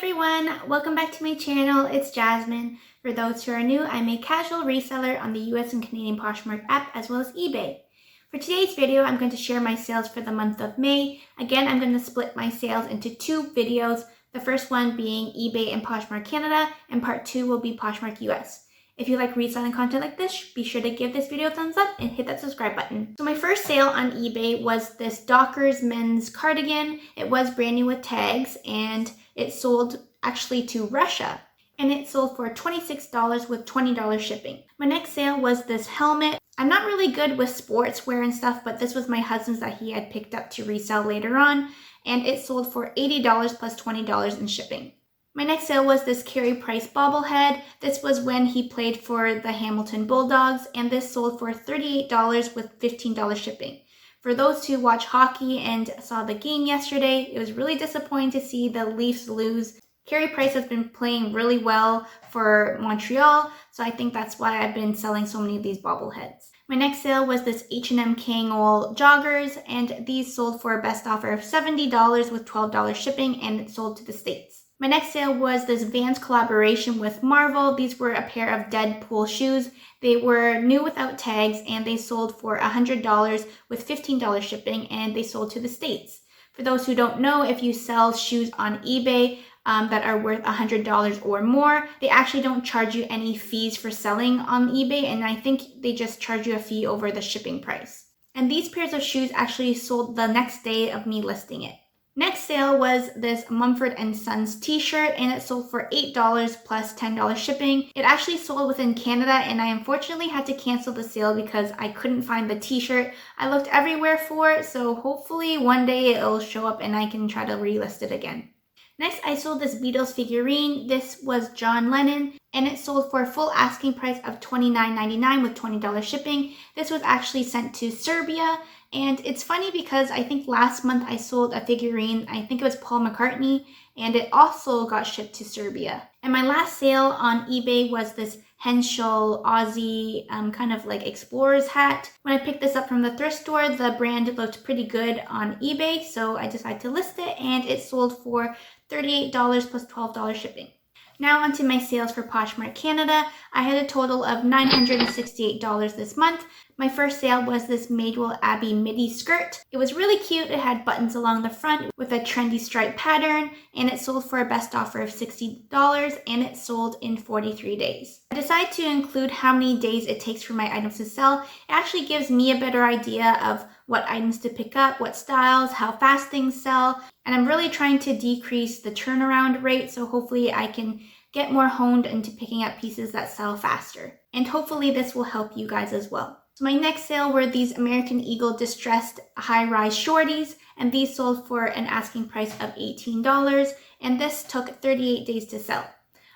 everyone, welcome back to my channel. It's Jasmine. For those who are new, I'm a casual reseller on the US and Canadian Poshmark app as well as eBay. For today's video, I'm going to share my sales for the month of May. Again, I'm going to split my sales into two videos. The first one being eBay and Poshmark Canada, and part two will be Poshmark US. If you like reselling content like this, be sure to give this video a thumbs up and hit that subscribe button. So my first sale on eBay was this Dockers men's cardigan. It was brand new with tags and it sold actually to Russia. And it sold for $26 with $20 shipping. My next sale was this helmet. I'm not really good with sportswear and stuff, but this was my husband's that he had picked up to resell later on. And it sold for $80 plus $20 in shipping. My next sale was this Carey Price bobblehead. This was when he played for the Hamilton Bulldogs, and this sold for $38 with $15 shipping. For those who watch hockey and saw the game yesterday, it was really disappointing to see the Leafs lose. Carey Price has been playing really well for Montreal, so I think that's why I've been selling so many of these bobbleheads. My next sale was this H&M Kangol joggers, and these sold for a best offer of $70 with $12 shipping, and it sold to the States. My next sale was this Vans collaboration with Marvel. These were a pair of Deadpool shoes. They were new without tags and they sold for $100 with $15 shipping, and they sold to the States. For those who don't know, if you sell shoes on eBay that are worth $100 or more, they actually don't charge you any fees for selling on eBay, and I think they just charge you a fee over the shipping price. And these pairs of shoes actually sold the next day of me listing it. Next sale was this Mumford & Sons t-shirt, and it sold for $8 plus $10 shipping. It actually sold within Canada, and I unfortunately had to cancel the sale because I couldn't find the t-shirt. I looked everywhere for it, so hopefully one day it'll show up and I can try to relist it again. Next, I sold this Beatles figurine. This was John Lennon, and it sold for a full asking price of $29.99 with $20 shipping. This was actually sent to Serbia, and it's funny because I think last month I sold a figurine, I think it was Paul McCartney, and it also got shipped to Serbia. And my last sale on eBay was this Henschel Aussie kind of like explorer's hat. When I picked this up from the thrift store, the brand looked pretty good on eBay, so I decided to list it, and it sold for $38 plus $12 shipping. Now onto my sales for Poshmark Canada. I had a total of $968 this month. My first sale was this Madewell Abbey midi skirt. It was really cute. It had buttons along the front with a trendy stripe pattern, and it sold for a best offer of $60, and it sold in 43 days. I decided to include how many days it takes for my items to sell. It actually gives me a better idea of what items to pick up, what styles, how fast things sell, and I'm really trying to decrease the turnaround rate, so hopefully I can get more honed into picking up pieces that sell faster. And hopefully this will help you guys as well. So my next sale were these American Eagle distressed high-rise shorties, and these sold for an asking price of $18, and this took 38 days to sell.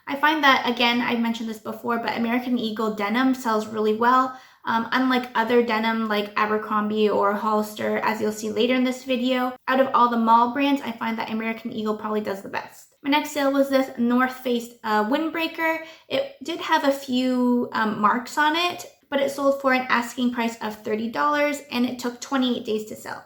I find that, again, I've mentioned this before, but American Eagle denim sells really well. Unlike other denim like Abercrombie or Hollister, as you'll see later in this video, out of all the mall brands, I find that American Eagle probably does the best. My next sale was this North Face windbreaker. It did have a few marks on it, but it sold for an asking price of $30, and it took 28 days to sell.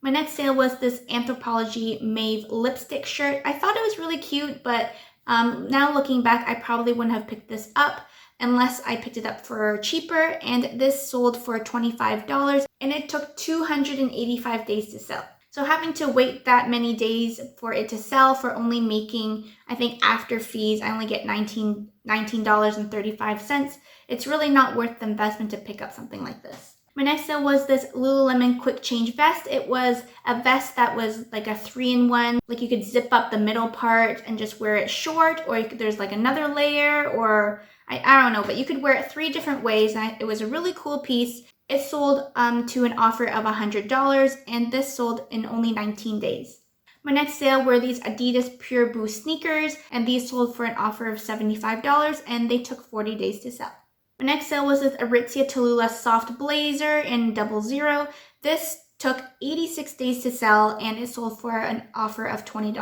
My next sale was this Anthropologie Mauve lipstick shirt. I thought it was really cute, but now looking back, I probably wouldn't have picked this up unless I picked it up for cheaper, and this sold for $25, and it took 285 days to sell. So having to wait that many days for it to sell for only making, I think after fees, I only get $19.35. It's really not worth the investment to pick up something like this. My next sale was this Lululemon quick change vest. It was a vest that was like a 3-in-1. Like you could zip up the middle part and just wear it short, or there's like another layer, or I don't know, but you could wear it 3 different ways. And it was a really cool piece. It sold to an offer of $100, and this sold in only 19 days. My next sale were these Adidas Pure Boost sneakers, and these sold for an offer of $75, and they took 40 days to sell. My next sale was this Aritzia Tallulah soft blazer in 00. This took 86 days to sell, and it sold for an offer of $20.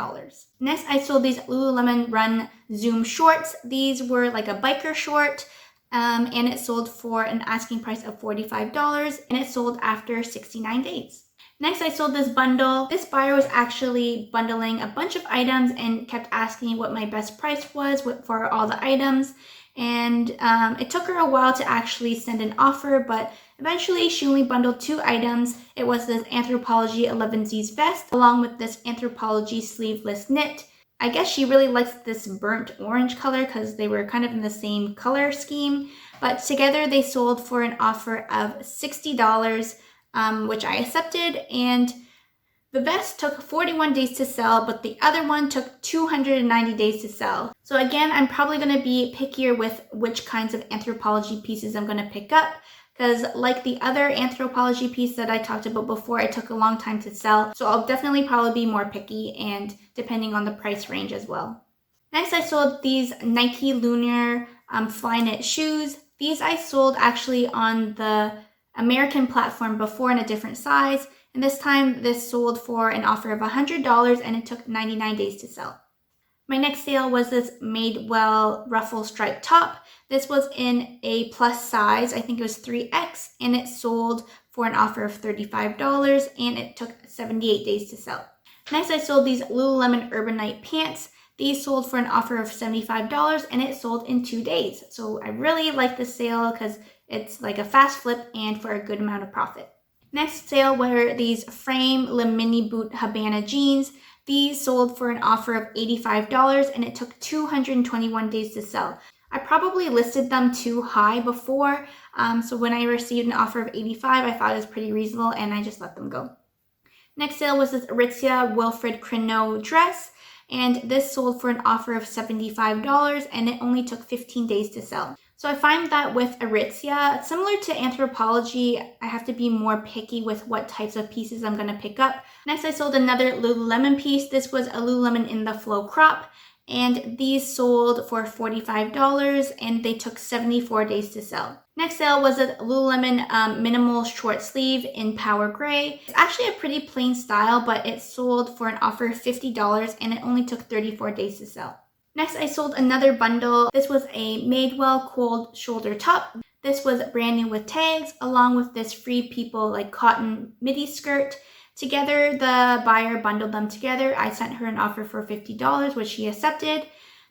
Next, I sold these Lululemon Run Zoom shorts. These were like a biker short, and it sold for an asking price of $45, and it sold after 69 days. Next, I sold this bundle. This buyer was actually bundling a bunch of items and kept asking me what my best price was for all the items. And it took her a while to actually send an offer, but eventually she only bundled 2 items. It was this Anthropologie 11Z's vest along with this Anthropologie sleeveless knit. I guess she really likes this burnt orange color because they were kind of in the same color scheme. But together they sold for an offer of $60, which I accepted. And the vest took 41 days to sell, but the other one took 290 days to sell. So again, I'm probably going to be pickier with which kinds of Anthropologie pieces I'm going to pick up, because like the other Anthropologie piece that I talked about before, it took a long time to sell. So I'll definitely probably be more picky, and depending on the price range as well. Next, I sold these Nike Lunar fly knit shoes. These I sold actually on the American platform before in a different size. And this time this sold for an offer of $100 and it took 99 days to sell. My next sale was this Madewell ruffle stripe top. This was in a plus size, I think it was 3X, and it sold for an offer of $35 and it took 78 days to sell. Next, I sold these Lululemon Urbanite pants. These sold for an offer of $75 and it sold in 2 days. So I really like this sale because it's like a fast flip and for a good amount of profit. Next sale were these Frame Le Mini Boot Habana jeans. These sold for an offer of $85 and it took 221 days to sell. I probably listed them too high before, so when I received an offer of $85, I thought it was pretty reasonable and I just let them go. Next sale was this Aritzia Wilfred Crenow dress, and this sold for an offer of $75 and it only took 15 days to sell. So I find that with Aritzia, similar to Anthropologie, I have to be more picky with what types of pieces I'm going to pick up. Next, I sold another Lululemon piece. This was a Lululemon in the Flow crop, and these sold for $45 and they took 74 days to sell. Next sale was a Lululemon minimal short sleeve in Power Gray. It's actually a pretty plain style, but it sold for an offer of $50 and it only took 34 days to sell. Next, I sold another bundle. This was a Madewell cold shoulder top. This was brand new with tags, along with this Free People like cotton midi skirt. Together, the buyer bundled them together. I sent her an offer for $50, which she accepted.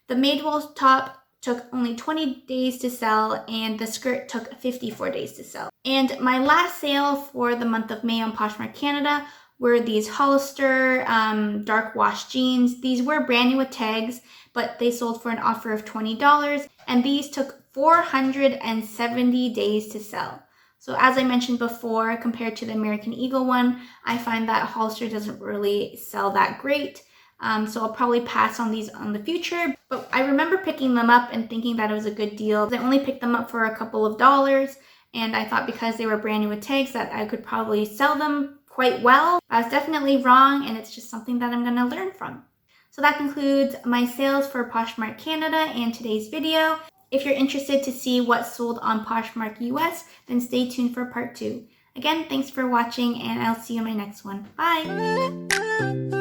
The Madewell top took only 20 days to sell, and the skirt took 54 days to sell. And my last sale for the month of May on Poshmark Canada were these Hollister dark wash jeans. These were brand new with tags, but they sold for an offer of $20, and these took 470 days to sell. So as I mentioned before, compared to the American Eagle one, I find that Hollister doesn't really sell that great. So I'll probably pass on these on the future. But I remember picking them up and thinking that it was a good deal. I only picked them up for a couple of dollars, and I thought because they were brand new with tags that I could probably sell them quite well. I was definitely wrong, and it's just something that I'm going to learn from. So that concludes my sales for Poshmark Canada and today's video. If you're interested to see what sold on Poshmark US, then stay tuned for part 2. Again, thanks for watching, and I'll see you in my next one. Bye!